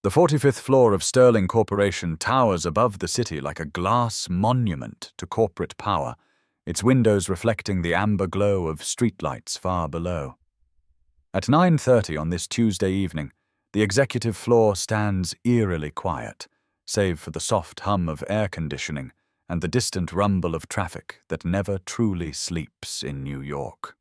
The 45th floor of Sterling Corporation towers above the city like a glass monument to corporate power, its windows reflecting the amber glow of streetlights far below. At 9:30 on this Tuesday evening, the executive floor stands eerily quiet, save for the soft hum of air conditioning and the distant rumble of traffic that never truly sleeps in New York.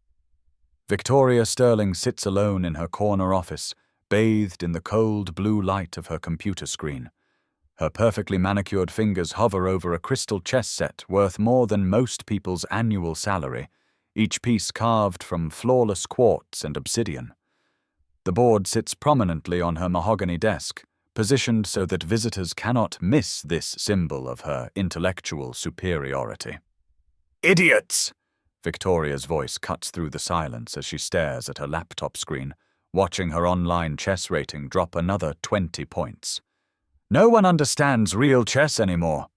Victoria Sterling sits alone in her corner office, bathed in the cold blue light of her computer screen. Her perfectly manicured fingers hover over a crystal chess set worth more than most people's annual salary, each piece carved from flawless quartz and obsidian. The board sits prominently on her mahogany desk, positioned so that visitors cannot miss this symbol of her intellectual superiority. "Idiots!" Victoria's voice cuts through the silence as she stares at her laptop screen, watching her online chess rating drop another 20 points. No one understands real chess anymore.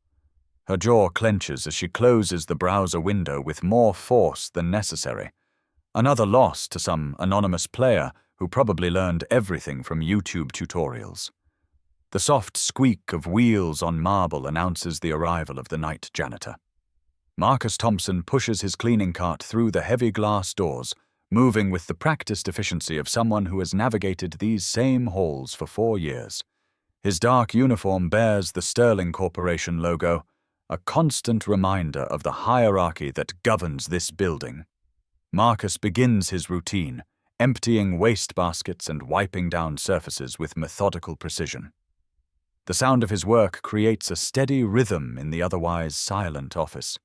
Her jaw clenches as she closes the browser window with more force than necessary. Another loss to some anonymous player who probably learned everything from YouTube tutorials. The soft squeak of wheels on marble announces the arrival of the night janitor. Marcus Thompson pushes his cleaning cart through the heavy glass doors, moving with the practiced efficiency of someone who has navigated these same halls for 4 years. His dark uniform bears the Sterling Corporation logo, a constant reminder of the hierarchy that governs this building. Marcus begins his routine, emptying wastebaskets and wiping down surfaces with methodical precision. The sound of his work creates a steady rhythm in the otherwise silent office.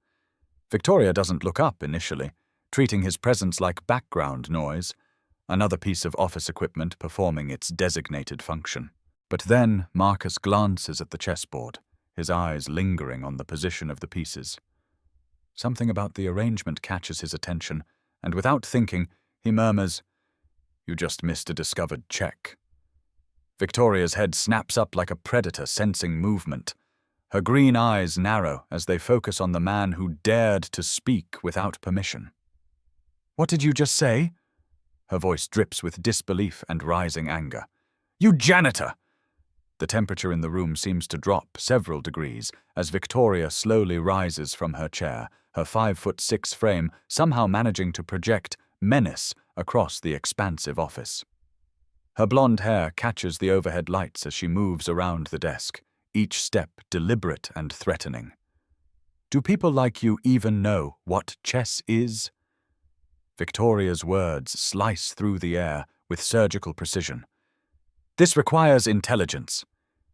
Victoria doesn't look up initially, treating his presence like background noise, another piece of office equipment performing its designated function. But then Marcus glances at the chessboard, his eyes lingering on the position of the pieces. Something about the arrangement catches his attention, and without thinking, he murmurs, "You just missed a discovered check." Victoria's head snaps up like a predator sensing movement. Her green eyes narrow as they focus on the man who dared to speak without permission. "What did you just say?" Her voice drips with disbelief and rising anger. "You janitor!" The temperature in the room seems to drop several degrees as Victoria slowly rises from her chair, her 5'6" frame somehow managing to project menace across the expansive office. Her blonde hair catches the overhead lights as she moves around the desk, each step deliberate and threatening. "Do people like you even know what chess is?" Victoria's words slice through the air with surgical precision. "This requires intelligence."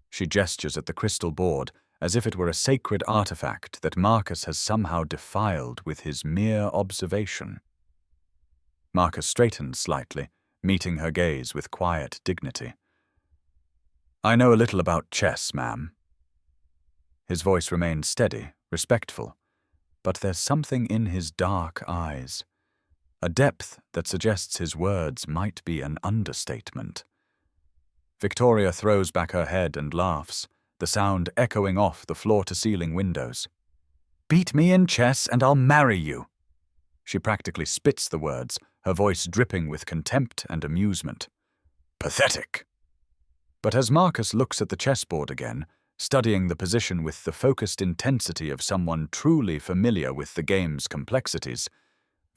She gestures at the crystal board as if it were a sacred artifact that Marcus has somehow defiled with his mere observation. Marcus straightens slightly, meeting her gaze with quiet dignity. "I know a little about chess, ma'am." His voice remains steady, respectful, but there's something in his dark eyes, a depth that suggests his words might be an understatement. Victoria throws back her head and laughs, the sound echoing off the floor-to-ceiling windows. "Beat me in chess and I'll marry you." She practically spits the words, her voice dripping with contempt and amusement. "Pathetic." But as Marcus looks at the chessboard again, studying the position with the focused intensity of someone truly familiar with the game's complexities,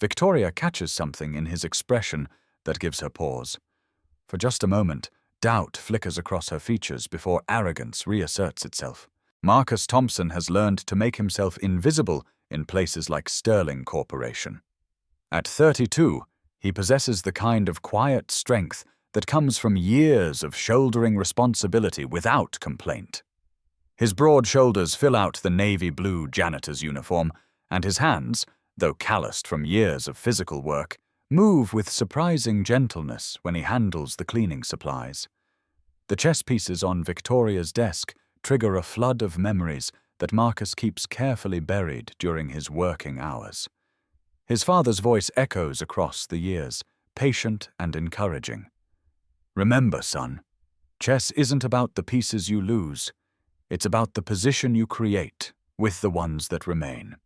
Victoria catches something in his expression that gives her pause. For just a moment, doubt flickers across her features before arrogance reasserts itself. Marcus Thompson has learned to make himself invisible in places like Sterling Corporation. At 32, he possesses the kind of quiet strength that comes from years of shouldering responsibility without complaint. His broad shoulders fill out the navy blue janitor's uniform, and his hands, though calloused from years of physical work, move with surprising gentleness when he handles the cleaning supplies. The chess pieces on Victoria's desk trigger a flood of memories that Marcus keeps carefully buried during his working hours. His father's voice echoes across the years, patient and encouraging. "Remember, son, chess isn't about the pieces you lose. It's about the position you create with the ones that remain."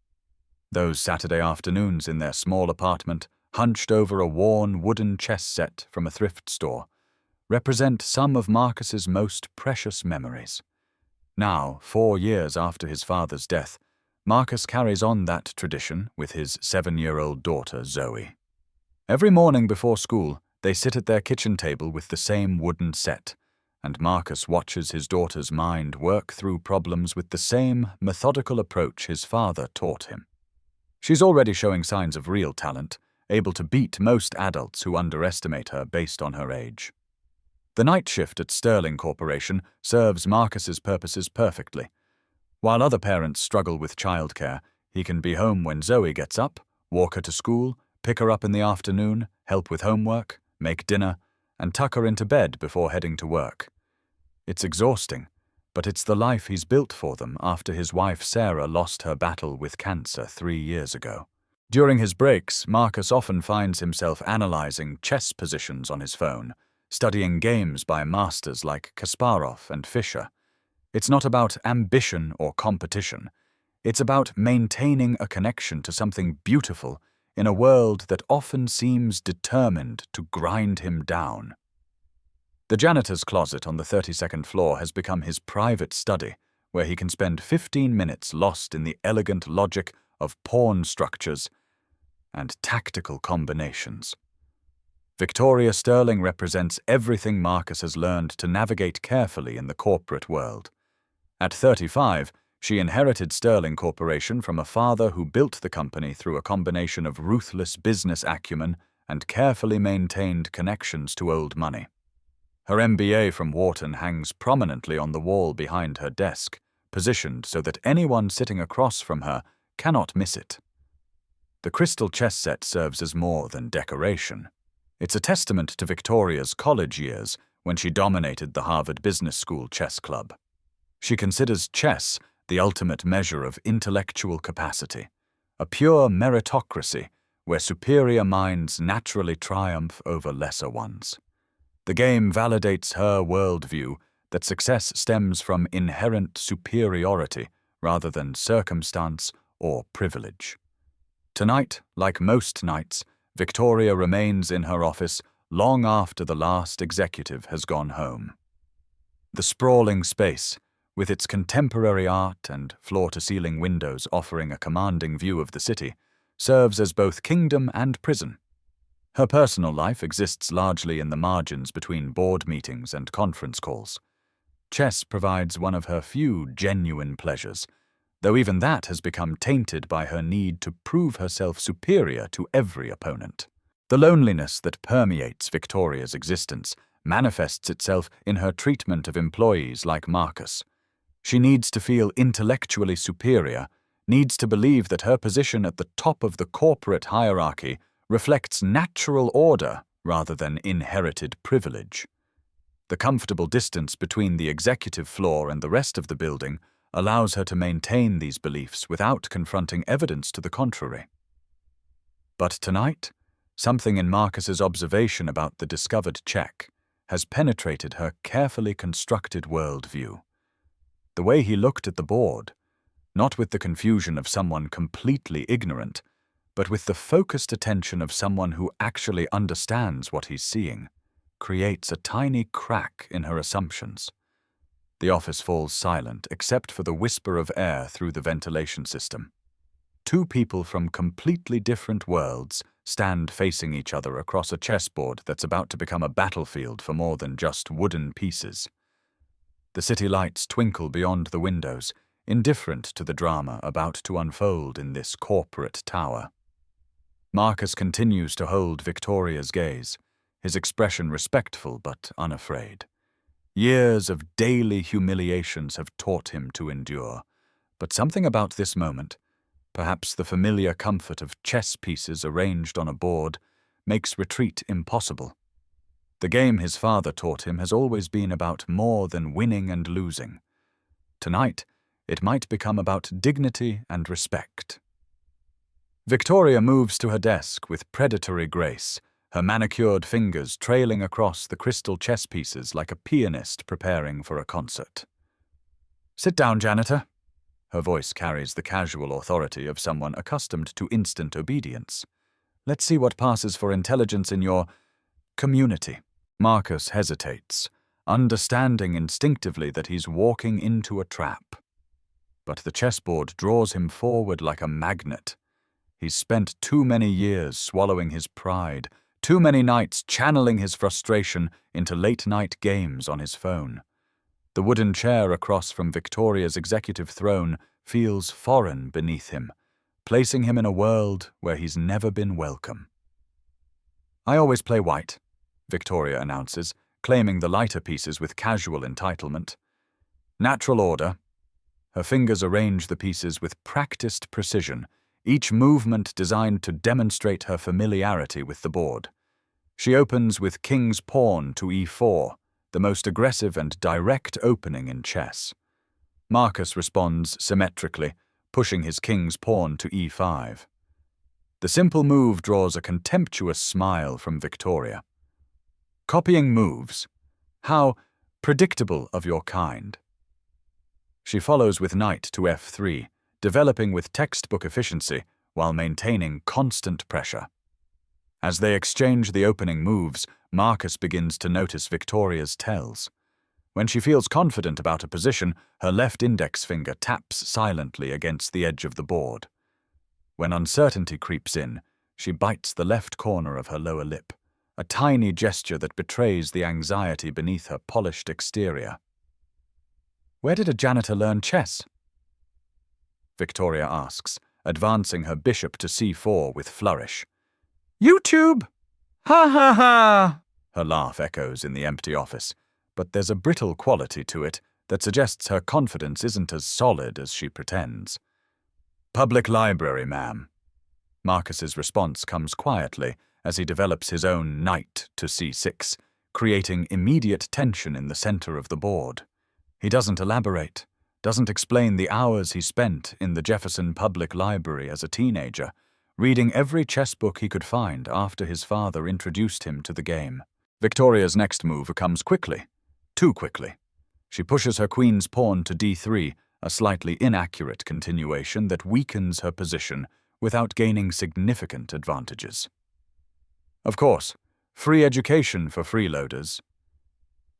Those Saturday afternoons in their small apartment, hunched over a worn wooden chess set from a thrift store, represent some of Marcus's most precious memories. Now, 4 years after his father's death, Marcus carries on that tradition with his 7-year-old daughter, Zoe. Every morning before school, they sit at their kitchen table with the same wooden set, and Marcus watches his daughter's mind work through problems with the same methodical approach his father taught him. She's already showing signs of real talent, able to beat most adults who underestimate her based on her age. The night shift at Sterling Corporation serves Marcus's purposes perfectly. While other parents struggle with childcare, he can be home when Zoe gets up, walk her to school, pick her up in the afternoon, help with homework, make dinner, and tuck her into bed before heading to work. It's exhausting, but it's the life he's built for them after his wife Sarah lost her battle with cancer 3 years ago. During his breaks, Marcus often finds himself analyzing chess positions on his phone, studying games by masters like Kasparov and Fischer. It's not about ambition or competition. It's about maintaining a connection to something beautiful in a world that often seems determined to grind him down. The janitor's closet on the 32nd floor has become his private study, where he can spend 15 minutes lost in the elegant logic of pawn structures and tactical combinations. Victoria Sterling represents everything Marcus has learned to navigate carefully in the corporate world. At 35, she inherited Sterling Corporation from a father who built the company through a combination of ruthless business acumen and carefully maintained connections to old money. Her MBA from Wharton hangs prominently on the wall behind her desk, positioned so that anyone sitting across from her cannot miss it. The crystal chess set serves as more than decoration. It's a testament to Victoria's college years when she dominated the Harvard Business School chess club. She considers chess the ultimate measure of intellectual capacity, a pure meritocracy where superior minds naturally triumph over lesser ones. The game validates her worldview that success stems from inherent superiority rather than circumstance or privilege. Tonight, like most nights, Victoria remains in her office long after the last executive has gone home. The sprawling space, with its contemporary art and floor-to-ceiling windows offering a commanding view of the city, serves as both kingdom and prison. Her personal life exists largely in the margins between board meetings and conference calls. Chess provides one of her few genuine pleasures, though even that has become tainted by her need to prove herself superior to every opponent. The loneliness that permeates Victoria's existence manifests itself in her treatment of employees like Marcus. She needs to feel intellectually superior, needs to believe that her position at the top of the corporate hierarchy reflects natural order rather than inherited privilege. The comfortable distance between the executive floor and the rest of the building allows her to maintain these beliefs without confronting evidence to the contrary. But tonight, something in Marcus's observation about the discovered check has penetrated her carefully constructed worldview. The way he looked at the board, not with the confusion of someone completely ignorant, but with the focused attention of someone who actually understands what he's seeing, creates a tiny crack in her assumptions. The office falls silent except for the whisper of air through the ventilation system. Two people from completely different worlds stand facing each other across a chessboard that's about to become a battlefield for more than just wooden pieces. The city lights twinkle beyond the windows, indifferent to the drama about to unfold in this corporate tower. Marcus continues to hold Victoria's gaze, his expression respectful but unafraid. Years of daily humiliations have taught him to endure, but something about this moment, perhaps the familiar comfort of chess pieces arranged on a board, makes retreat impossible. The game his father taught him has always been about more than winning and losing. Tonight, it might become about dignity and respect. Victoria moves to her desk with predatory grace, her manicured fingers trailing across the crystal chess pieces like a pianist preparing for a concert. "Sit down, Janitor." Her voice carries the casual authority of someone accustomed to instant obedience. "Let's see what passes for intelligence in your community." Marcus hesitates, understanding instinctively that he's walking into a trap. But the chessboard draws him forward like a magnet. He's spent too many years swallowing his pride, too many nights channeling his frustration into late-night games on his phone. The wooden chair across from Victoria's executive throne feels foreign beneath him, placing him in a world where he's never been welcome. "I always play white," Victoria announces, claiming the lighter pieces with casual entitlement. "Natural order." Her fingers arrange the pieces with practiced precision, each movement designed to demonstrate her familiarity with the board. She opens with king's pawn to e4, the most aggressive and direct opening in chess. Marcus responds symmetrically, pushing his king's pawn to e5. The simple move draws a contemptuous smile from Victoria. "Copying moves? How predictable of your kind." She follows with knight to f3, developing with textbook efficiency while maintaining constant pressure. As they exchange the opening moves, Marcus begins to notice Victoria's tells. When she feels confident about a position, her left index finger taps silently against the edge of the board. When uncertainty creeps in, she bites the left corner of her lower lip, a tiny gesture that betrays the anxiety beneath her polished exterior. "Where did a janitor learn chess?" Victoria asks, advancing her bishop to c4 with flourish. "YouTube! Ha ha ha!" Her laugh echoes in the empty office, but there's a brittle quality to it that suggests her confidence isn't as solid as she pretends. "Public library, ma'am." Marcus's response comes quietly as he develops his own knight to c6, creating immediate tension in the center of the board. He doesn't elaborate, doesn't explain the hours he spent in the Jefferson Public Library as a teenager, reading every chess book he could find after his father introduced him to the game. Victoria's next move comes quickly, too quickly. She pushes her queen's pawn to d3, a slightly inaccurate continuation that weakens her position without gaining significant advantages. Of course, free education for freeloaders.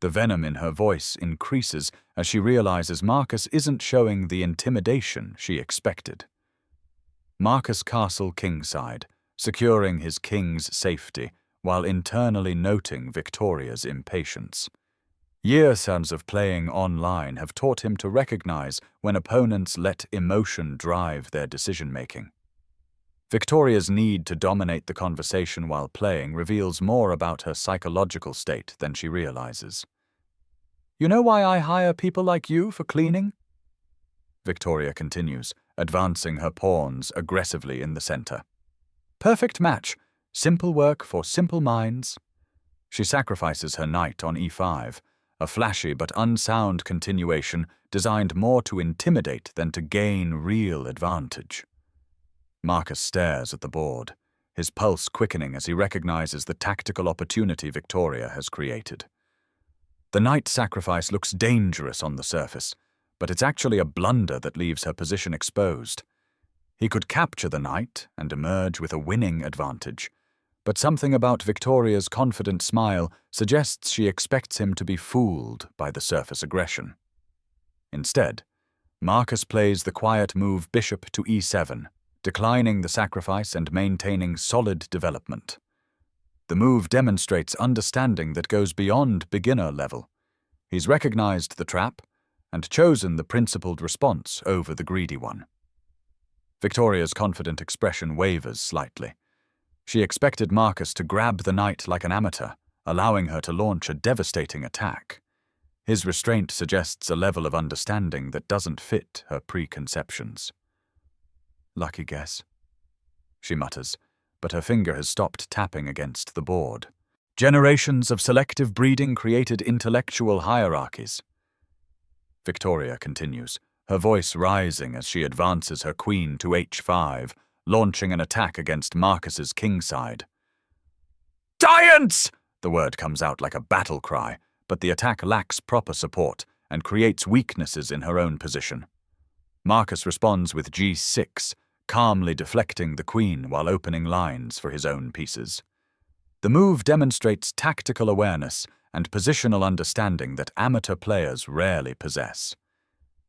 The venom in her voice increases as she realizes Marcus isn't showing the intimidation she expected. Marcus castle kingside, securing his king's safety while internally noting Victoria's impatience. Years of playing online have taught him to recognize when opponents let emotion drive their decision-making. Victoria's need to dominate the conversation while playing reveals more about her psychological state than she realizes. "You know why I hire people like you for cleaning?" Victoria continues, advancing her pawns aggressively in the center. "Perfect match. Simple work for simple minds." She sacrifices her knight on e5, a flashy but unsound continuation designed more to intimidate than to gain real advantage. Marcus stares at the board, his pulse quickening as he recognizes the tactical opportunity Victoria has created. The knight sacrifice looks dangerous on the surface, but it's actually a blunder that leaves her position exposed. He could capture the knight and emerge with a winning advantage, but something about Victoria's confident smile suggests she expects him to be fooled by the surface aggression. Instead, Marcus plays the quiet move bishop to e7, declining the sacrifice and maintaining solid development. The move demonstrates understanding that goes beyond beginner level. He's recognized the trap and chosen the principled response over the greedy one. Victoria's confident expression wavers slightly. She expected Marcus to grab the knight like an amateur, allowing her to launch a devastating attack. His restraint suggests a level of understanding that doesn't fit her preconceptions. "Lucky guess," she mutters, but her finger has stopped tapping against the board. Generations of selective breeding created intellectual hierarchies. Victoria continues, her voice rising as she advances her queen to h5, launching an attack against Marcus's kingside. "Giants!" The word comes out like a battle cry, but the attack lacks proper support and creates weaknesses in her own position. Marcus responds with g6, calmly deflecting the queen while opening lines for his own pieces. The move demonstrates tactical awareness and positional understanding that amateur players rarely possess.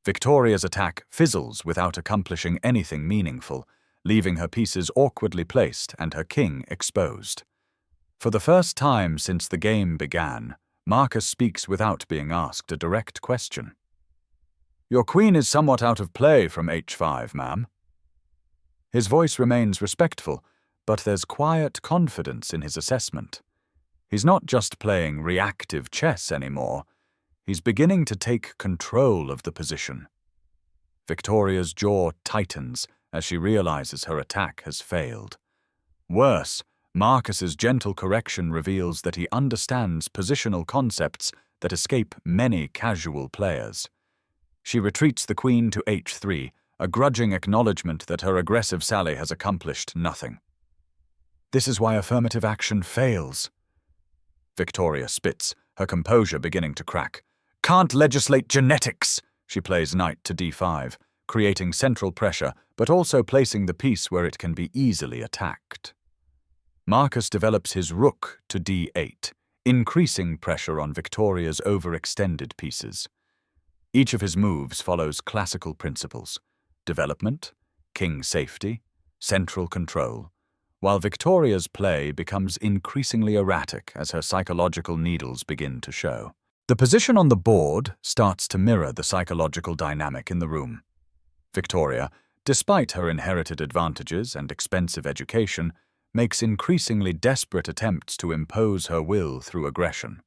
Victoria's attack fizzles without accomplishing anything meaningful, leaving her pieces awkwardly placed and her king exposed. For the first time since the game began, Marcus speaks without being asked a direct question. "Your queen is somewhat out of play from h5, ma'am." His voice remains respectful, but there's quiet confidence in his assessment. He's not just playing reactive chess anymore, he's beginning to take control of the position. Victoria's jaw tightens as she realizes her attack has failed. Worse, Marcus's gentle correction reveals that he understands positional concepts that escape many casual players. She retreats the queen to h3, a grudging acknowledgement that her aggressive sally has accomplished nothing. This is why affirmative action fails. Victoria spits, her composure beginning to crack. "Can't legislate genetics!" She plays knight to d5, creating central pressure, but also placing the piece where it can be easily attacked. Marcus develops his rook to d8, increasing pressure on Victoria's overextended pieces. Each of his moves follows classical principles: development, king safety, central control, while Victoria's play becomes increasingly erratic as her psychological needles begin to show. The position on the board starts to mirror the psychological dynamic in the room. Victoria, despite her inherited advantages and expensive education, makes increasingly desperate attempts to impose her will through aggression.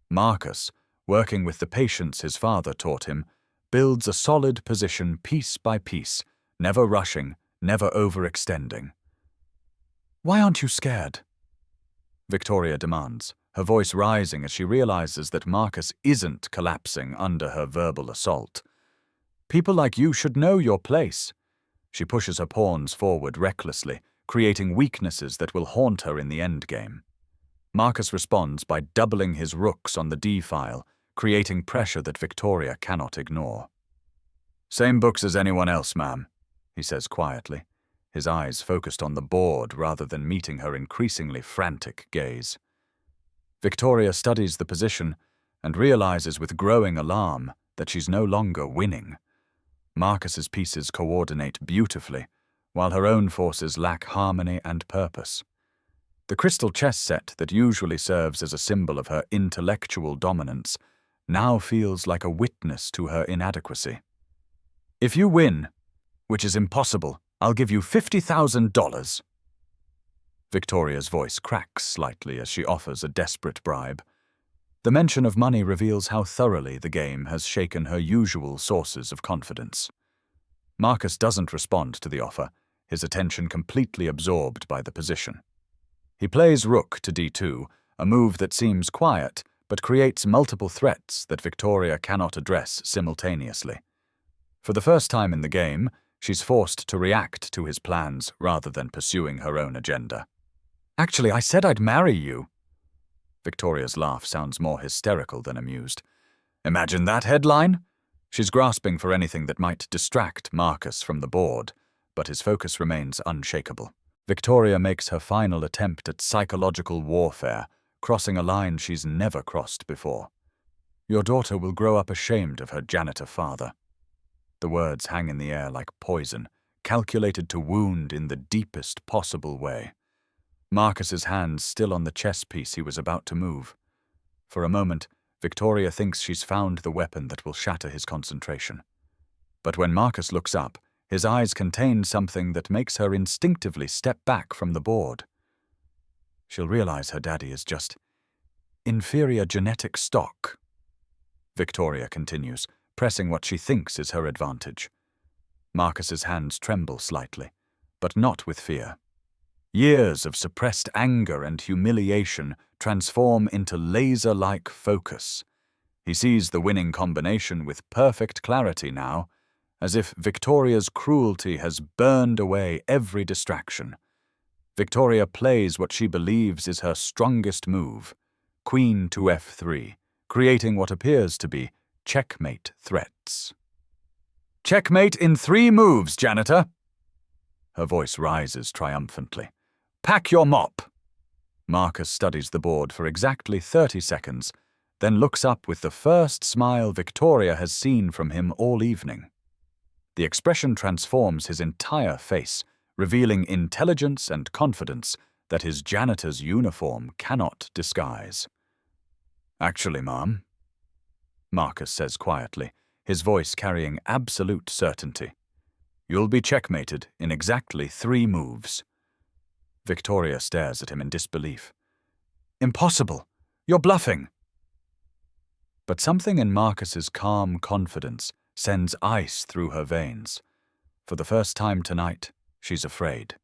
Marcus, working with the patience his father taught him, builds a solid position piece by piece, never rushing, never overextending. "Why aren't you scared?" Victoria demands, her voice rising as she realizes that Marcus isn't collapsing under her verbal assault. "People like you should know your place." She pushes her pawns forward recklessly, creating weaknesses that will haunt her in the endgame. Marcus responds by doubling his rooks on the d-file, creating pressure that Victoria cannot ignore. "Same books as anyone else, ma'am," he says quietly, his eyes focused on the board rather than meeting her increasingly frantic gaze. Victoria studies the position and realizes with growing alarm that she's no longer winning. Marcus's pieces coordinate beautifully, while her own forces lack harmony and purpose. The crystal chess set that usually serves as a symbol of her intellectual dominance now feels like a witness to her inadequacy. "If you win, which is impossible, I'll give you $50,000. Victoria's voice cracks slightly as she offers a desperate bribe. The mention of money reveals how thoroughly the game has shaken her usual sources of confidence. Marcus doesn't respond to the offer, his attention completely absorbed by the position. He plays rook to d2, a move that seems quiet, but creates multiple threats that Victoria cannot address simultaneously. For the first time in the game, she's forced to react to his plans rather than pursuing her own agenda. "Actually, I said I'd marry you." Victoria's laugh sounds more hysterical than amused. "Imagine that headline?" She's grasping for anything that might distract Marcus from the board, but his focus remains unshakable. Victoria makes her final attempt at psychological warfare, crossing a line she's never crossed before. "Your daughter will grow up ashamed of her janitor father." The words hang in the air like poison, calculated to wound in the deepest possible way. Marcus's hands still on the chess piece he was about to move. For a moment, Victoria thinks she's found the weapon that will shatter his concentration. But when Marcus looks up, his eyes contain something that makes her instinctively step back from the board. She'll realize her daddy is just inferior genetic stock. Victoria continues, pressing what she thinks is her advantage. Marcus's hands tremble slightly, but not with fear. Years of suppressed anger and humiliation transform into laser-like focus. He sees the winning combination with perfect clarity now, as if Victoria's cruelty has burned away every distraction. Victoria plays what she believes is her strongest move, Queen to f3, creating what appears to be checkmate threats. "Checkmate in 3 moves, Janitor!" Her voice rises triumphantly. "Pack your mop!" Marcus studies the board for exactly 30 seconds, then looks up with the first smile Victoria has seen from him all evening. The expression transforms his entire face, revealing intelligence and confidence that his janitor's uniform cannot disguise. "Actually, ma'am," Marcus says quietly, his voice carrying absolute certainty, "you'll be checkmated in exactly 3 moves. Victoria stares at him in disbelief. "Impossible! You're bluffing!" But something in Marcus's calm confidence sends ice through her veins. For the first time tonight, she's afraid.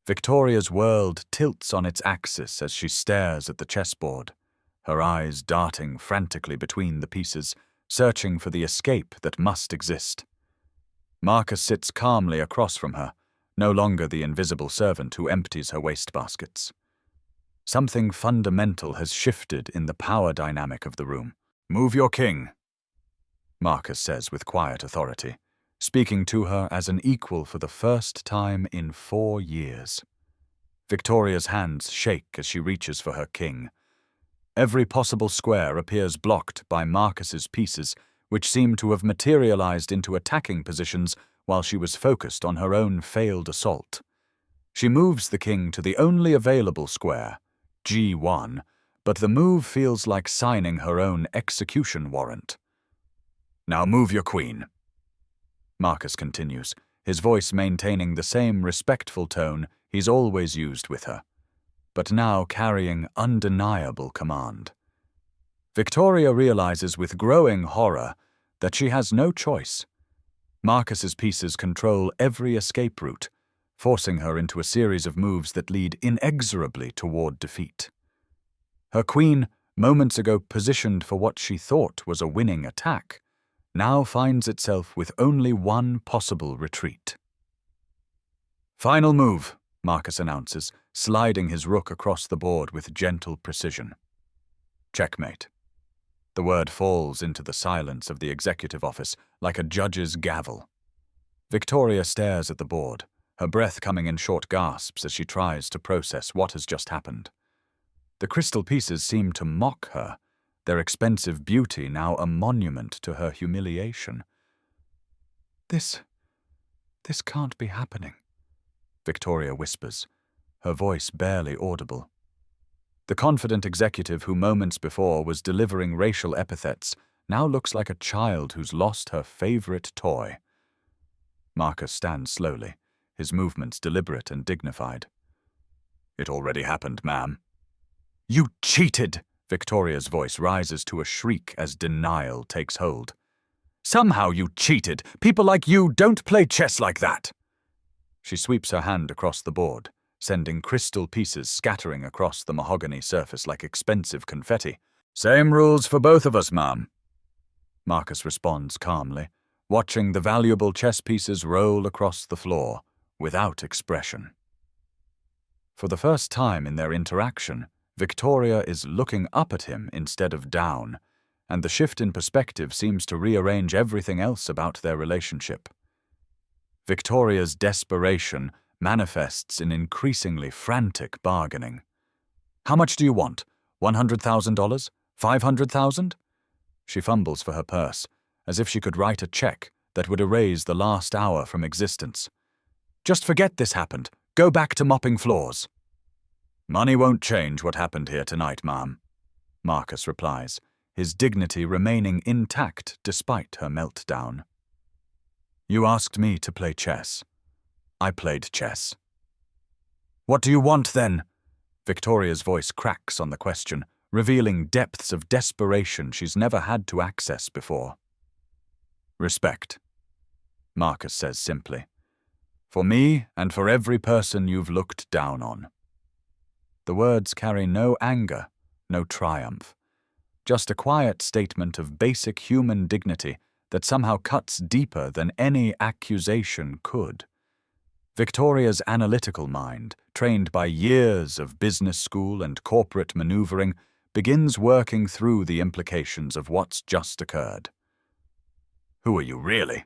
Victoria's world tilts on its axis as she stares at the chessboard, her eyes darting frantically between the pieces, searching for the escape that must exist. Marcus sits calmly across from her, no longer the invisible servant who empties her wastebaskets. Something fundamental has shifted in the power dynamic of the room. "Move your king," Marcus says with quiet authority, speaking to her as an equal for the first time in 4 years. Victoria's hands shake as she reaches for her king. Every possible square appears blocked by Marcus's pieces, which seem to have materialized into attacking positions while she was focused on her own failed assault. She moves the king to the only available square, G1, but the move feels like signing her own execution warrant. "Now move your queen," Marcus continues, his voice maintaining the same respectful tone he's always used with her, but now carrying undeniable command. Victoria realizes with growing horror that she has no choice. Marcus's pieces control every escape route, forcing her into a series of moves that lead inexorably toward defeat. Her queen, moments ago positioned for what she thought was a winning attack, now finds itself with only one possible retreat. "Final move," Marcus announces, sliding his rook across the board with gentle precision. "Checkmate." The word falls into the silence of the executive office like a judge's gavel. Victoria stares at the board, her breath coming in short gasps as she tries to process what has just happened. The crystal pieces seem to mock her, their expensive beauty now a monument to her humiliation. This can't be happening," Victoria whispers, her voice barely audible. The confident executive who moments before was delivering racial epithets now looks like a child who's lost her favorite toy. Marcus stands slowly, his movements deliberate and dignified. "It already happened, ma'am." "You cheated!" Victoria's voice rises to a shriek as denial takes hold. "Somehow you cheated! People like you don't play chess like that!" She sweeps her hand across the board, sending crystal pieces scattering across the mahogany surface like expensive confetti. "Same rules for both of us, ma'am," Marcus responds calmly, watching the valuable chess pieces roll across the floor, without expression. For the first time in their interaction, Victoria is looking up at him instead of down, and the shift in perspective seems to rearrange everything else about their relationship. Victoria's desperation manifests in increasingly frantic bargaining. "How much do you want? $100,000? $500,000? She fumbles for her purse, as if she could write a check that would erase the last hour from existence. "Just forget this happened. Go back to mopping floors." "Money won't change what happened here tonight, ma'am," Marcus replies, his dignity remaining intact despite her meltdown. "You asked me to play chess. I played chess." "What do you want, then?" Victoria's voice cracks on the question, revealing depths of desperation she's never had to access before. "Respect," Marcus says simply. "For me and for every person you've looked down on." The words carry no anger, no triumph, just a quiet statement of basic human dignity that somehow cuts deeper than any accusation could. Victoria's analytical mind, trained by years of business school and corporate maneuvering, begins working through the implications of what's just occurred. "Who are you really?"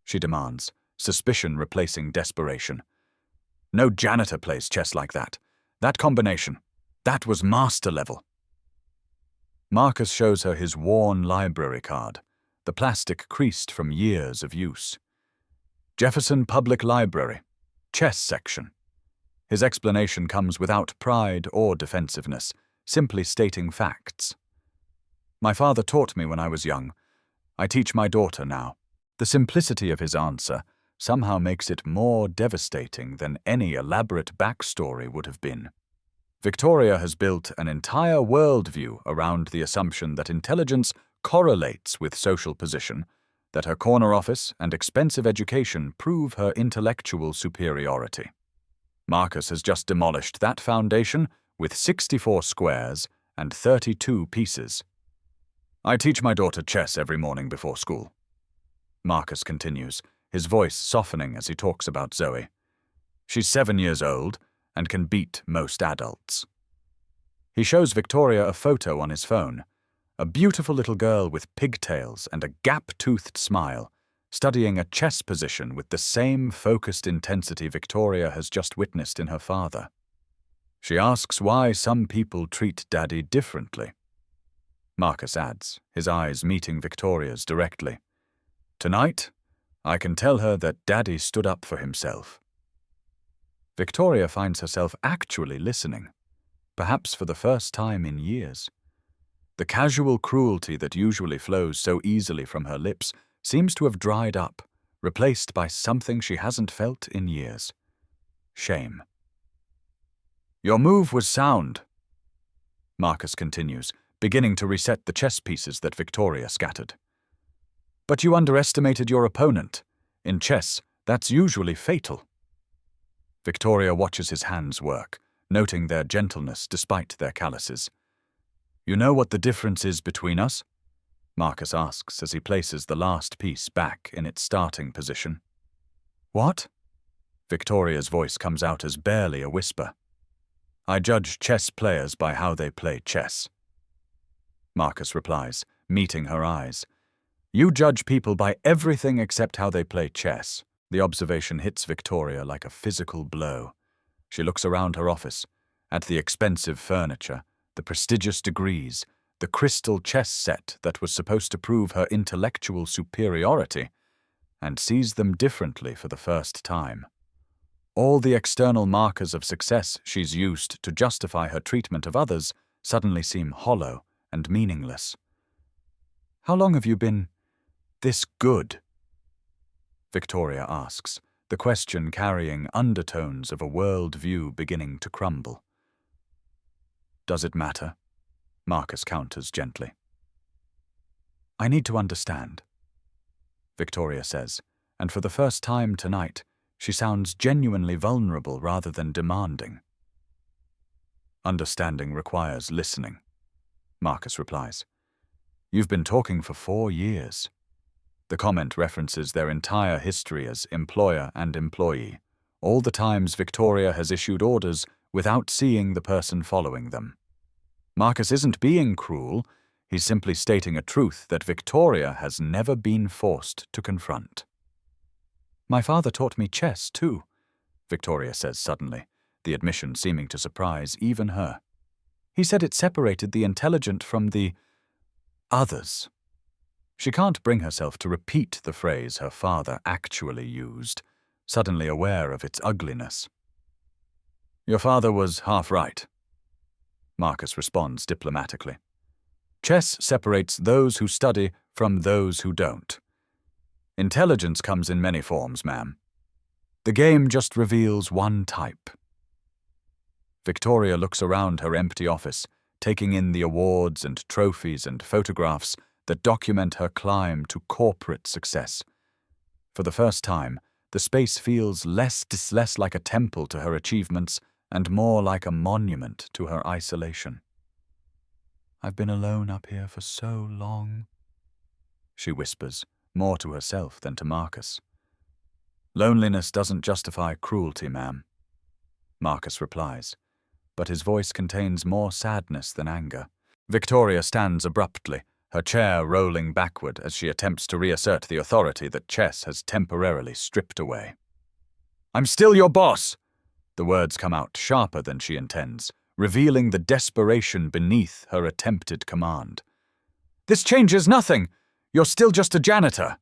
she demands, suspicion replacing desperation. "No janitor plays chess like that. That combination, that was master level. Marcus shows her his worn library card, the plastic creased from years of use. Jefferson Public Library, chess section. His explanation comes without pride or defensiveness, simply stating facts. My father taught me when I was young. I teach my daughter now. The simplicity of his answer somehow makes it more devastating than any elaborate backstory would have been. Victoria has built an entire worldview around the assumption that intelligence correlates with social position, that her corner office and expensive education prove her intellectual superiority. Marcus has just demolished that foundation with 64 squares and 32 pieces. I teach my daughter chess every morning before school. Marcus continues, his voice softening as he talks about Zoe. She's 7 years old and can beat most adults. He shows Victoria a photo on his phone, a beautiful little girl with pigtails and a gap-toothed smile, studying a chess position with the same focused intensity Victoria has just witnessed in her father. She asks why some people treat Daddy differently. Marcus adds, his eyes meeting Victoria's directly. Tonight, I can tell her that Daddy stood up for himself. Victoria finds herself actually listening, perhaps for the first time in years. The casual cruelty that usually flows so easily from her lips seems to have dried up, replaced by something she hasn't felt in years. Shame. Your move was sound, Marcus continues, beginning to reset the chess pieces that Victoria scattered. But you underestimated your opponent. In chess, that's usually fatal. Victoria watches his hands work, noting their gentleness despite their calluses. You know what the difference is between us? Marcus asks as he places the last piece back in its starting position. What? Victoria's voice comes out as barely a whisper. I judge chess players by how they play chess. Marcus replies, meeting her eyes. You judge people by everything except how they play chess. The observation hits Victoria like a physical blow. She looks around her office, at the expensive furniture, the prestigious degrees, the crystal chess set that was supposed to prove her intellectual superiority, and sees them differently for the first time. All the external markers of success she's used to justify her treatment of others suddenly seem hollow and meaningless. How long have you been this good? Victoria asks, the question carrying undertones of a worldview beginning to crumble. Does it matter? Marcus counters gently. I need to understand, Victoria says, and for the first time tonight, she sounds genuinely vulnerable rather than demanding. Understanding requires listening, Marcus replies. You've been talking for 4 years. The comment references their entire history as employer and employee, all the times Victoria has issued orders without seeing the person following them. Marcus isn't being cruel, he's simply stating a truth that Victoria has never been forced to confront. My father taught me chess, too, Victoria says suddenly, the admission seeming to surprise even her. He said it separated the intelligent from the others. She can't bring herself to repeat the phrase her father actually used, suddenly aware of its ugliness. Your father was half right, Marcus responds diplomatically. Chess separates those who study from those who don't. Intelligence comes in many forms, ma'am. The game just reveals one type. Victoria looks around her empty office, taking in the awards and trophies and photographs that document her climb to corporate success. For the first time, the space feels less like a temple to her achievements and more like a monument to her isolation. I've been alone up here for so long, she whispers, more to herself than to Marcus. Loneliness doesn't justify cruelty, ma'am, Marcus replies, but his voice contains more sadness than anger. Victoria stands abruptly, her chair rolling backward as she attempts to reassert the authority that chess has temporarily stripped away. I'm still your boss, The words come out sharper than she intends, revealing the desperation beneath her attempted command. "This changes nothing! You're still just a janitor!"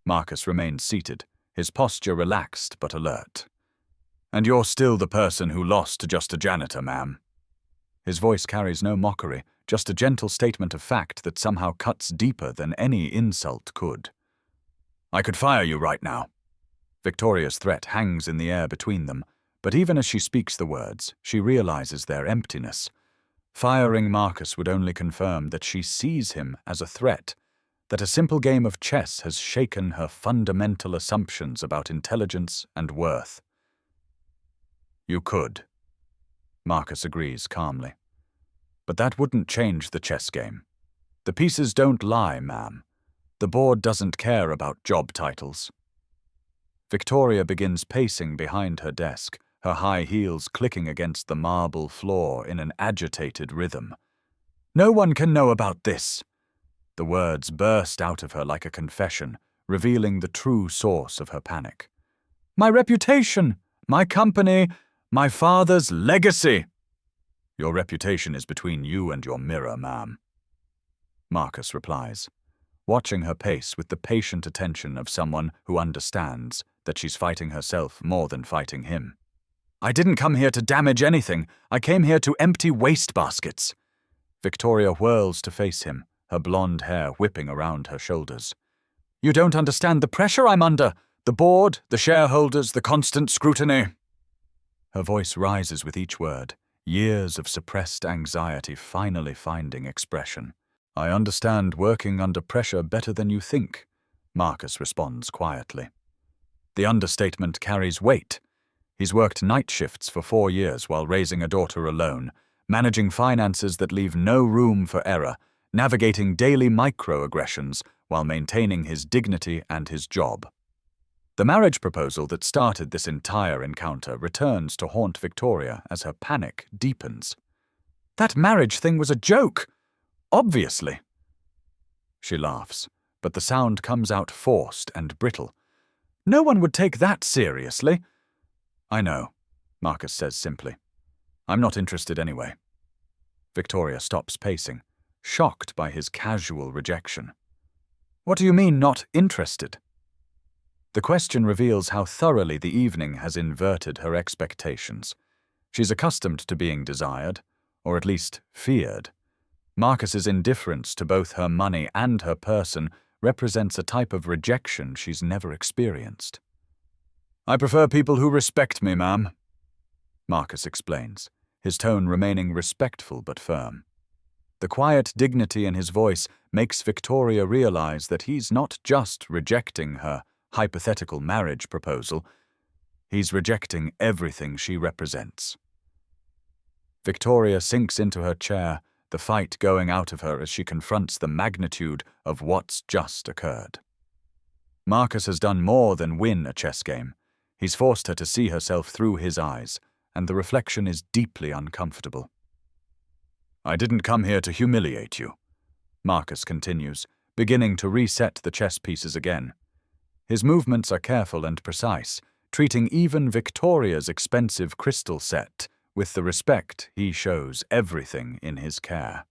Marcus remains seated, his posture relaxed but alert. "And you're still the person who lost to just a janitor, ma'am." His voice carries no mockery, just a gentle statement of fact that somehow cuts deeper than any insult could. "I could fire you right now." Victoria's threat hangs in the air between them, but even as she speaks the words, she realizes their emptiness. Firing Marcus would only confirm that she sees him as a threat, that a simple game of chess has shaken her fundamental assumptions about intelligence and worth. "You could," Marcus agrees calmly. "But that wouldn't change the chess game. The pieces don't lie, ma'am. The board doesn't care about job titles." Victoria begins pacing behind her desk, her high heels clicking against the marble floor in an agitated rhythm. "No one can know about this." The words burst out of her like a confession, revealing the true source of her panic. "My reputation, my company, my father's legacy." "Your reputation is between you and your mirror, ma'am," Marcus replies, watching her pace with the patient attention of someone who understands that she's fighting herself more than fighting him. "I didn't come here to damage anything. I came here to empty wastebaskets." Victoria whirls to face him, her blonde hair whipping around her shoulders. "You don't understand the pressure I'm under. The board, the shareholders, the constant scrutiny." Her voice rises with each word, years of suppressed anxiety finally finding expression. "I understand working under pressure better than you think," Marcus responds quietly. The understatement carries weight. He's worked night shifts for 4 years while raising a daughter alone, managing finances that leave no room for error, navigating daily microaggressions while maintaining his dignity and his job. The marriage proposal that started this entire encounter returns to haunt Victoria as her panic deepens. "That marriage thing was a joke! Obviously." She laughs, but the sound comes out forced and brittle. "No one would take that seriously." "I know," Marcus says simply. "I'm not interested anyway." Victoria stops pacing, shocked by his casual rejection. "What do you mean, not interested?" The question reveals how thoroughly the evening has inverted her expectations. She's accustomed to being desired, or at least feared. Marcus's indifference to both her money and her person represents a type of rejection she's never experienced. "I prefer people who respect me, ma'am," Marcus explains, his tone remaining respectful but firm. The quiet dignity in his voice makes Victoria realize that he's not just rejecting her hypothetical marriage proposal, he's rejecting everything she represents. Victoria sinks into her chair, the fight going out of her as she confronts the magnitude of what's just occurred. Marcus has done more than win a chess game. He's forced her to see herself through his eyes, and the reflection is deeply uncomfortable. "I didn't come here to humiliate you," Marcus continues, beginning to reset the chess pieces again. His movements are careful and precise, treating even Victoria's expensive crystal set with the respect he shows everything in his care.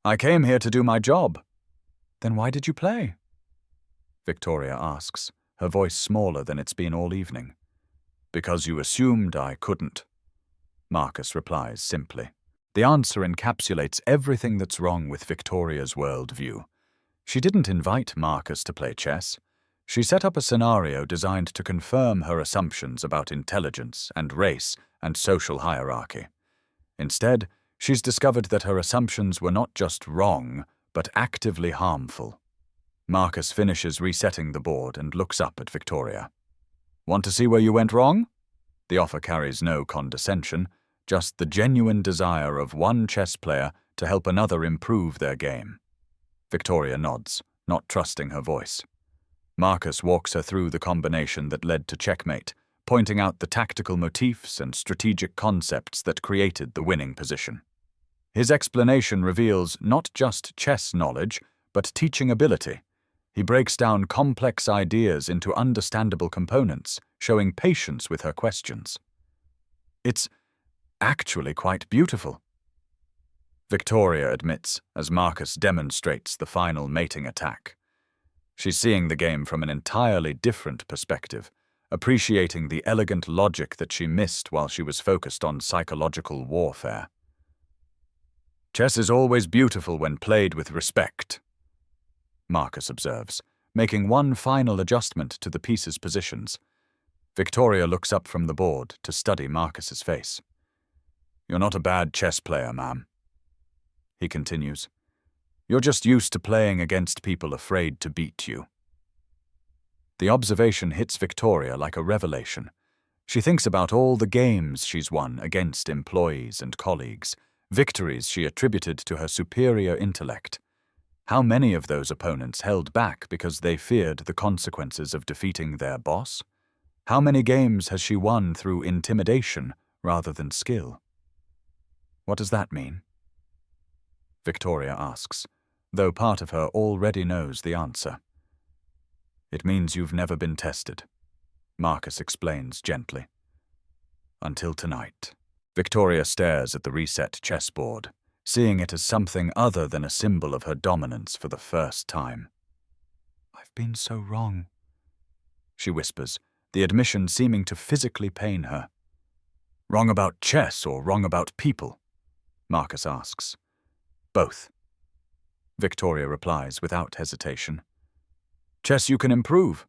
"I came here to do my job." "Then why did you play?" Victoria asks, her voice smaller than it's been all evening. "Because you assumed I couldn't," Marcus replies simply. The answer encapsulates everything that's wrong with Victoria's worldview. She didn't invite Marcus to play chess. She set up a scenario designed to confirm her assumptions about intelligence and race and social hierarchy. Instead, she's discovered that her assumptions were not just wrong, but actively harmful. Marcus finishes resetting the board and looks up at Victoria. "Want to see where you went wrong?" The offer carries no condescension, just the genuine desire of one chess player to help another improve their game. Victoria nods, not trusting her voice. Marcus walks her through the combination that led to checkmate, pointing out the tactical motifs and strategic concepts that created the winning position. His explanation reveals not just chess knowledge, but teaching ability. He breaks down complex ideas into understandable components, showing patience with her questions. It's actually quite beautiful. Victoria admits as Marcus demonstrates the final mating attack. She's seeing the game from an entirely different perspective, appreciating the elegant logic that she missed while she was focused on psychological warfare. Chess is always beautiful when played with respect, Marcus observes, making one final adjustment to the pieces' positions. Victoria looks up from the board to study Marcus's face. You're not a bad chess player, ma'am, he continues. You're just used to playing against people afraid to beat you. The observation hits Victoria like a revelation. She thinks about all the games she's won against employees and colleagues, victories she attributed to her superior intellect. How many of those opponents held back because they feared the consequences of defeating their boss? How many games has she won through intimidation rather than skill? What does that mean? Victoria asks, though part of her already knows the answer. It means you've never been tested, Marcus explains gently. Until tonight. Victoria stares at the reset chessboard, seeing it as something other than a symbol of her dominance for the first time. I've been so wrong, she whispers, the admission seeming to physically pain her. Wrong about chess or wrong about people? Marcus asks. Both, Victoria replies without hesitation. Chess you can improve,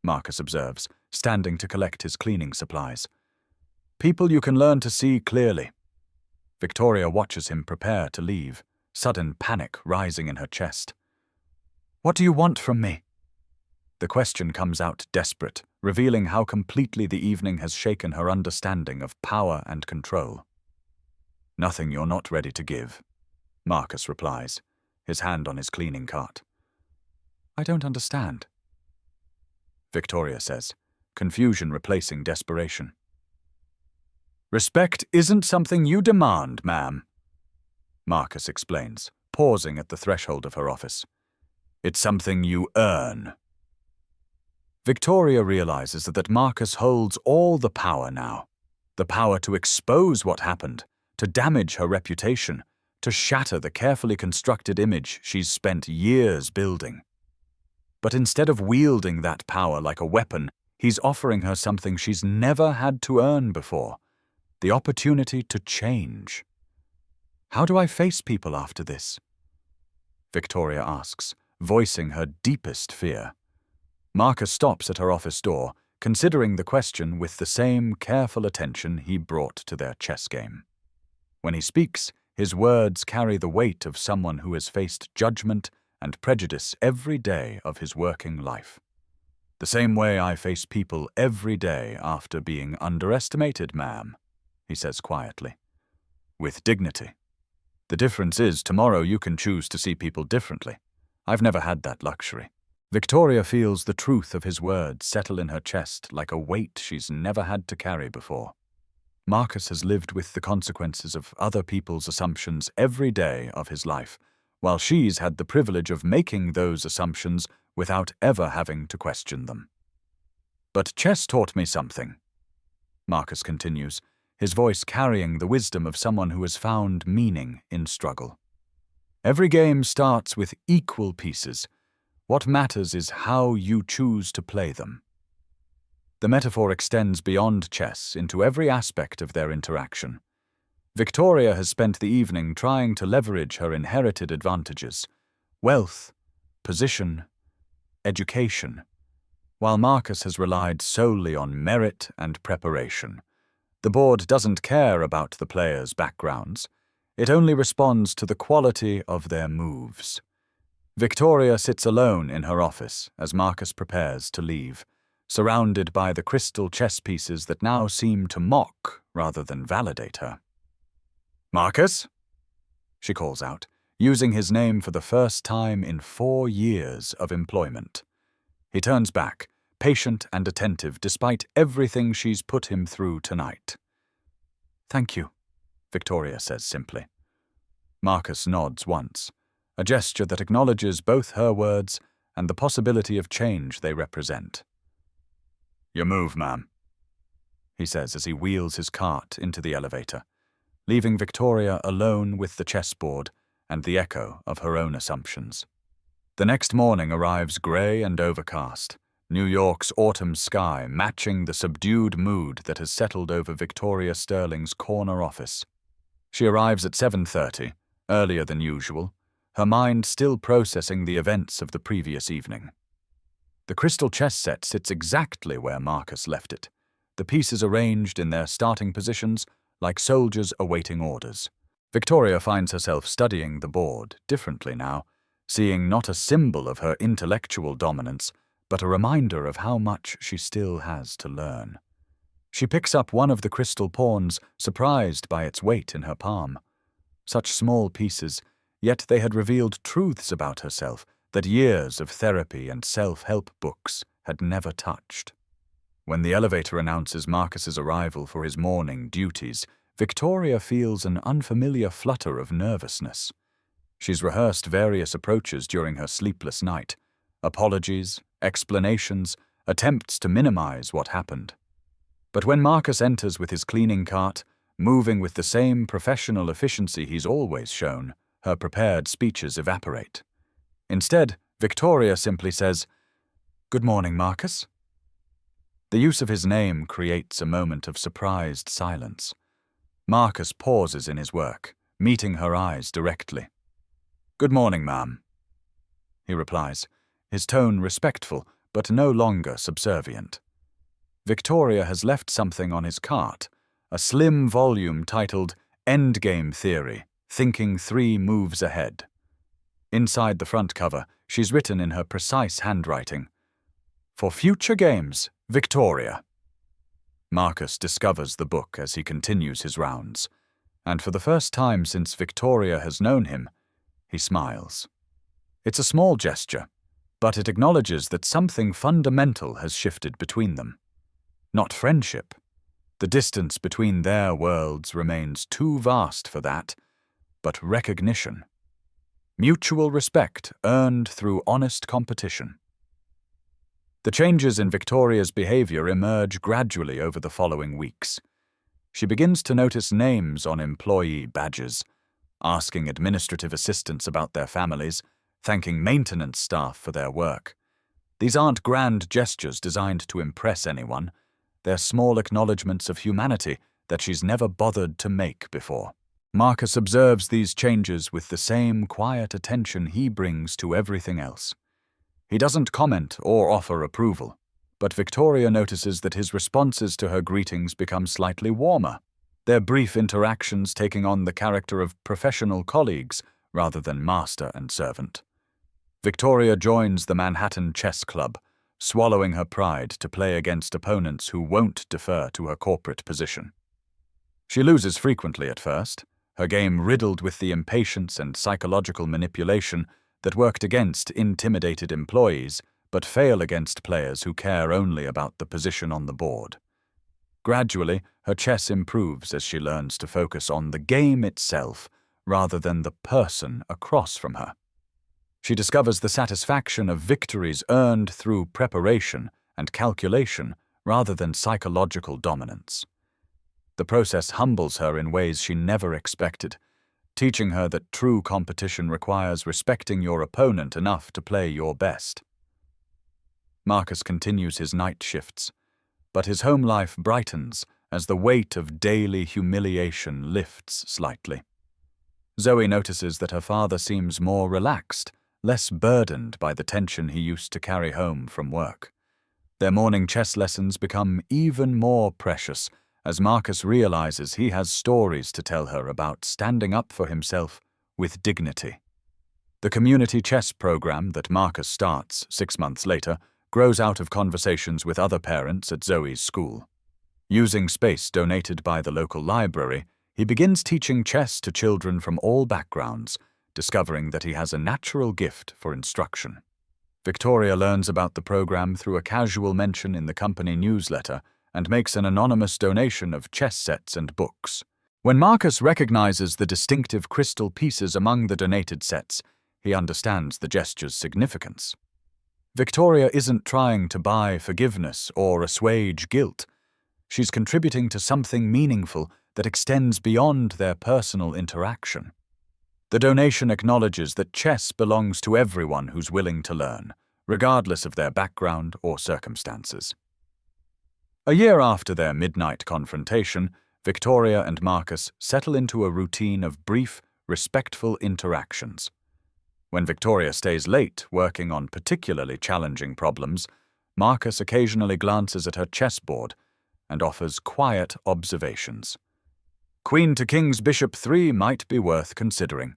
Marcus observes, standing to collect his cleaning supplies. People you can learn to see clearly. Victoria watches him prepare to leave, sudden panic rising in her chest. What do you want from me? The question comes out desperate, revealing how completely the evening has shaken her understanding of power and control. Nothing you're not ready to give, Marcus replies, his hand on his cleaning cart. I don't understand, Victoria says, confusion replacing desperation. Respect isn't something you demand, ma'am, Marcus explains, pausing at the threshold of her office. It's something you earn. Victoria realizes that Marcus holds all the power now, the power to expose what happened, to damage her reputation, to shatter the carefully constructed image she's spent years building. But instead of wielding that power like a weapon, he's offering her something she's never had to earn before, the opportunity to change. How do I face people after this? Victoria asks, voicing her deepest fear. Marcus stops at her office door, considering the question with the same careful attention he brought to their chess game. When he speaks, his words carry the weight of someone who has faced judgment and prejudice every day of his working life. The same way I face people every day after being underestimated, ma'am, he says quietly. With dignity. The difference is tomorrow you can choose to see people differently. I've never had that luxury. Victoria feels the truth of his words settle in her chest like a weight she's never had to carry before. Marcus has lived with the consequences of other people's assumptions every day of his life, while she's had the privilege of making those assumptions without ever having to question them. But chess taught me something, Marcus continues, his voice carrying the wisdom of someone who has found meaning in struggle. Every game starts with equal pieces. What matters is how you choose to play them. The metaphor extends beyond chess into every aspect of their interaction. Victoria has spent the evening trying to leverage her inherited advantages, wealth, position, education, while Marcus has relied solely on merit and preparation. The board doesn't care about the players' backgrounds. It only responds to the quality of their moves. Victoria sits alone in her office as Marcus prepares to leave, surrounded by the crystal chess pieces that now seem to mock rather than validate her. Marcus? She calls out, using his name for the first time in 4 years of employment. He turns back, patient and attentive despite everything she's put him through tonight. Thank you, Victoria says simply. Marcus nods once, a gesture that acknowledges both her words and the possibility of change they represent. Your move, ma'am, he says as he wheels his cart into the elevator, leaving Victoria alone with the chessboard and the echo of her own assumptions. The next morning arrives grey and overcast, New York's autumn sky matching the subdued mood that has settled over Victoria Sterling's corner office. She arrives at 7:30, earlier than usual, her mind still processing the events of the previous evening. The crystal chess set sits exactly where Marcus left it, the pieces arranged in their starting positions like soldiers awaiting orders. Victoria finds herself studying the board differently now, seeing not a symbol of her intellectual dominance, but a reminder of how much she still has to learn. She picks up one of the crystal pawns, surprised by its weight in her palm. Such small pieces, yet they had revealed truths about herself that years of therapy and self-help books had never touched. When the elevator announces Marcus's arrival for his morning duties, Victoria feels an unfamiliar flutter of nervousness. She's rehearsed various approaches during her sleepless night, apologies, explanations, attempts to minimize what happened. But when Marcus enters with his cleaning cart, moving with the same professional efficiency he's always shown, her prepared speeches evaporate. Instead, Victoria simply says, "Good morning, Marcus." The use of his name creates a moment of surprised silence. Marcus pauses in his work, meeting her eyes directly. "Good morning, ma'am," he replies, his tone respectful but no longer subservient. Victoria has left something on his cart, a slim volume titled Endgame Theory, Thinking 3 Moves Ahead. Inside the front cover, she's written in her precise handwriting, "For future games, Victoria." Marcus discovers the book as he continues his rounds, and for the first time since Victoria has known him, he smiles. It's a small gesture, but it acknowledges that something fundamental has shifted between them. Not friendship. The distance between their worlds remains too vast for that, but recognition. Mutual respect earned through honest competition. The changes in Victoria's behavior emerge gradually over the following weeks. She begins to notice names on employee badges, asking administrative assistants about their families, thanking maintenance staff for their work. These aren't grand gestures designed to impress anyone. They're small acknowledgments of humanity that she's never bothered to make before. Marcus observes these changes with the same quiet attention he brings to everything else. He doesn't comment or offer approval, but Victoria notices that his responses to her greetings become slightly warmer, their brief interactions taking on the character of professional colleagues rather than master and servant. Victoria joins the Manhattan Chess Club, swallowing her pride to play against opponents who won't defer to her corporate position. She loses frequently at first, her game riddled with the impatience and psychological manipulation that worked against intimidated employees but fail against players who care only about the position on the board. Gradually, her chess improves as she learns to focus on the game itself rather than the person across from her. She discovers the satisfaction of victories earned through preparation and calculation rather than psychological dominance. The process humbles her in ways she never expected, teaching her that true competition requires respecting your opponent enough to play your best. Marcus continues his night shifts, but his home life brightens as the weight of daily humiliation lifts slightly. Zoe notices that her father seems more relaxed, less burdened by the tension he used to carry home from work. Their morning chess lessons become even more precious as Marcus realizes he has stories to tell her about standing up for himself with dignity. The community chess program that Marcus starts 6 months later grows out of conversations with other parents at Zoe's school. Using space donated by the local library, he begins teaching chess to children from all backgrounds, discovering that he has a natural gift for instruction. Victoria learns about the program through a casual mention in the company newsletter and makes an anonymous donation of chess sets and books. When Marcus recognizes the distinctive crystal pieces among the donated sets, he understands the gesture's significance. Victoria isn't trying to buy forgiveness or assuage guilt. She's contributing to something meaningful that extends beyond their personal interaction. The donation acknowledges that chess belongs to everyone who's willing to learn, regardless of their background or circumstances. A year after their midnight confrontation, Victoria and Marcus settle into a routine of brief, respectful interactions. When Victoria stays late working on particularly challenging problems, Marcus occasionally glances at her chessboard and offers quiet observations. Queen to King's Bishop 3 might be worth considering,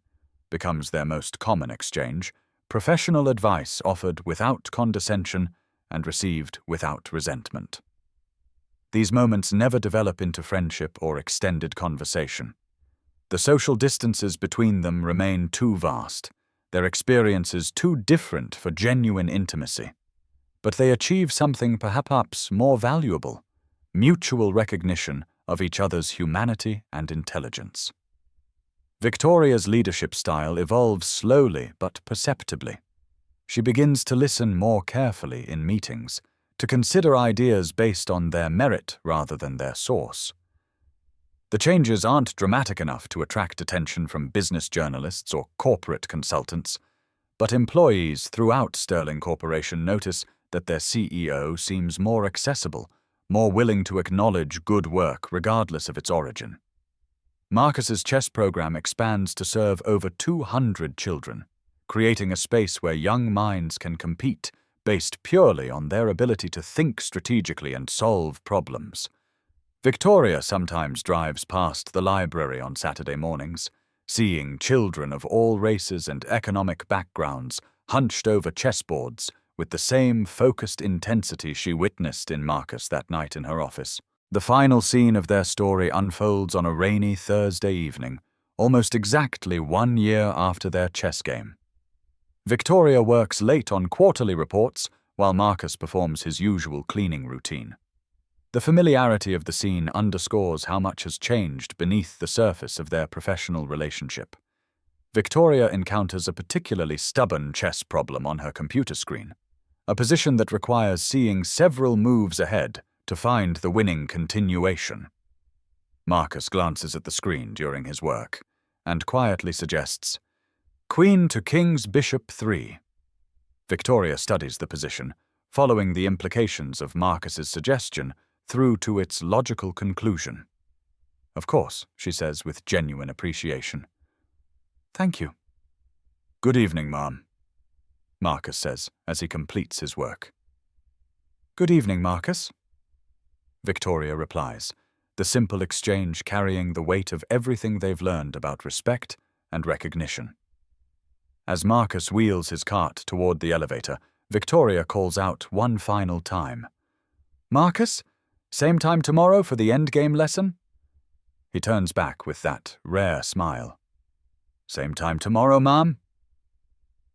becomes their most common exchange, professional advice offered without condescension and received without resentment. These moments never develop into friendship or extended conversation. The social distances between them remain too vast, their experiences too different for genuine intimacy. But they achieve something perhaps more valuable: mutual recognition of each other's humanity and intelligence. Victoria's leadership style evolves slowly but perceptibly. She begins to listen more carefully in meetings, to consider ideas based on their merit rather than their source. The changes aren't dramatic enough to attract attention from business journalists or corporate consultants, but employees throughout Sterling Corporation notice that their CEO seems more accessible, more willing to acknowledge good work regardless of its origin. Marcus's chess program expands to serve over 200 children, creating a space where young minds can compete based purely on their ability to think strategically and solve problems. Victoria sometimes drives past the library on Saturday mornings, seeing children of all races and economic backgrounds hunched over chessboards with the same focused intensity she witnessed in Marcus that night in her office. The final scene of their story unfolds on a rainy Thursday evening, almost exactly 1 year after their chess game. Victoria works late on quarterly reports while Marcus performs his usual cleaning routine. The familiarity of the scene underscores how much has changed beneath the surface of their professional relationship. Victoria encounters a particularly stubborn chess problem on her computer screen, a position that requires seeing several moves ahead to find the winning continuation. Marcus glances at the screen during his work and quietly suggests, "Queen to King's Bishop 3. Victoria studies the position, following the implications of Marcus's suggestion through to its logical conclusion. "Of course," she says with genuine appreciation. "Thank you." "Good evening, ma'am," Marcus says as he completes his work. "Good evening, Marcus," Victoria replies, the simple exchange carrying the weight of everything they've learned about respect and recognition. As Marcus wheels his cart toward the elevator, Victoria calls out one final time. "Marcus, same time tomorrow for the endgame lesson?" He turns back with that rare smile. "Same time tomorrow, ma'am?"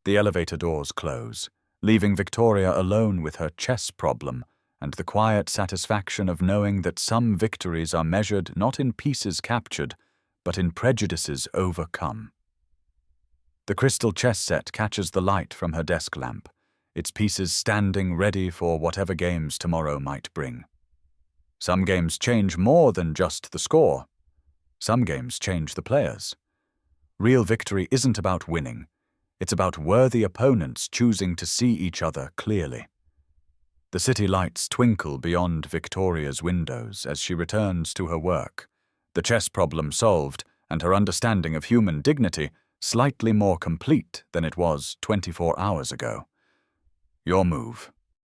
The elevator doors close, leaving Victoria alone with her chess problem and the quiet satisfaction of knowing that some victories are measured not in pieces captured, but in prejudices overcome. The crystal chess set catches the light from her desk lamp, its pieces standing ready for whatever games tomorrow might bring. Some games change more than just the score. Some games change the players. Real victory isn't about winning. It's about worthy opponents choosing to see each other clearly. The city lights twinkle beyond Victoria's windows as she returns to her work, the chess problem solved and her understanding of human dignity slightly more complete than it was 24 hours ago. "Your move,"